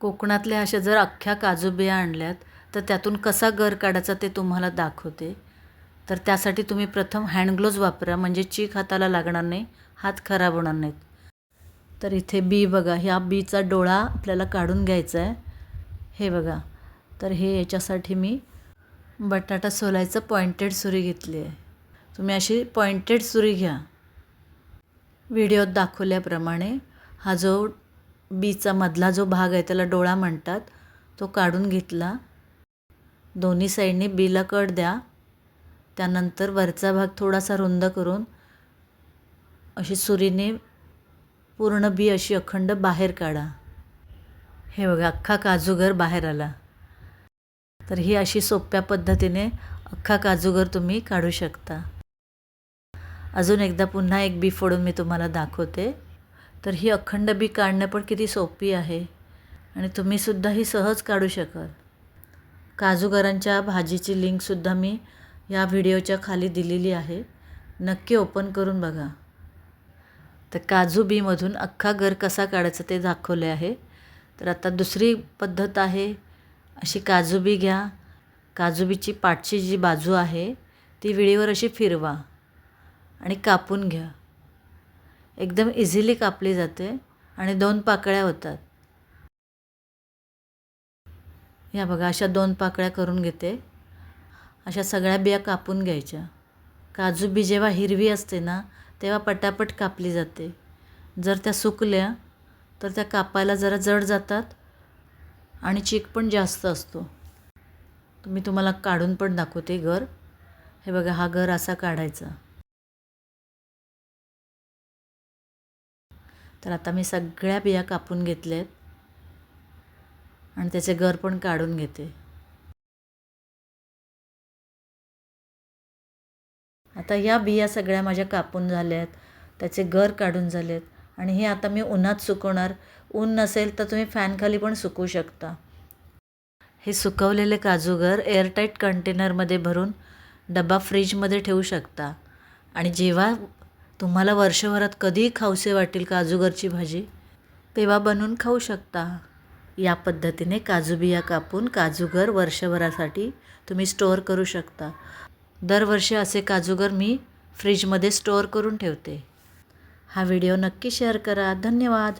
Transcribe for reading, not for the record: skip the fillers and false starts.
कोकणातल्या अशा जर अख्ख्या काजू बिया आणल्यात तर त्यातून कसा गर काढायचा ते तुम्हाला दाखवते. तर त्यासाठी तुम्ही प्रथम हँड ग्लोव्ज वापरा, म्हणजे चीक हाताला लागणार नाही, हात खराब होणार नाहीत. तर इथे बी बघा, ह्या बीचा डोळा आपल्याला काढून घ्यायचा आहे. हे बघा, तर हे याच्यासाठी मी बटाटा सोलायचं पॉइंटेड सुरी घेतली आहे. तुम्ही अशी पॉइंटेड सुरी घ्या. व्हिडिओत दाखवल्याप्रमाणे हा जो बीचा मधला जो भाग आहे त्याला डोळा म्हणतात, तो काढून घेतला. दोन्ही साईडने बीला कट द्या. त्यानंतर वरचा भाग थोडासा रुंद करून अशी सुरीने पूर्ण बी अशी अखंड बाहेर काढा. हे बघा, अख्खा काजूगर बाहेर आला. तर ही अशी सोप्या पद्धतीने अख्खा काजूगर तुम्ही काढू शकता. अजून एकदा पुन्हा एक बी फोडून मी तुम्हाला दाखवते. तर ही अखंड बी काढणं पण किती सोपी आहे आणि तुम्हीसुद्धा ही सहज काढू शकाल. काजूगरांच्या भाजीची लिंकसुद्धा मी या व्हिडिओच्या खाली दिलेली आहे, नक्की ओपन करून बघा. तर काजू बीमधून अख्खा गर कसा काढायचा ते दाखवले आहे. तर आता दुसरी पद्धत आहे, अशी काजू बी घ्या. काजू बीची पाठची जी बाजू आहे ती विळीवर अशी फिरवा आणि कापून घ्या. एकदम इझिली कापली जाते आणि 2 पाकळ्या होतात. या बघा, अशा 2 पाकळ्या करून घेते. अशा सगळ्या बिया कापून घ्यायच्या. काजू बी जेव्हा हिरवी असते ना तेव्हा पटापट कापली जाते. जर त्या सुकल्या तर त्या कापायला जरा जड जातात आणि चीक पण जास्त असतो. मी तुम्हाला काढून पण दाखवते गर. हे बघा, हा गर असा काढायचा. तर आता मी सगळ्या बिया कापून घेतल्यात आणि त्याचे गर पण काढून घेते. आता या बिया सगळ्या माझ्या कापून झाल्यात, त्याचे गर काढून झालेत आणि हे आता मी उन्हात सुकवणार. ऊन नसेल तर तुम्ही फॅनखाली पण सुकवू शकता. हे सुकवलेले काजूगर एअरटाईट कंटेनरमध्ये भरून डबा फ्रीजमध्ये ठेवू शकता आणि जेव्हा तुम्हाला वर्षभरात कधीही खाऊसे वाटेल काजूगरची भाजी, तेव्हा बनवून खाऊ शकता. या पद्धतीने काजू बिया कापून काजूगर वर्षभरासाठी तुम्ही स्टोअर करू शकता. दरवर्षी असे काजूगर मी फ्रीजमध्ये स्टोअर करून ठेवते. हा व्हिडिओ नक्की शेअर करा. धन्यवाद.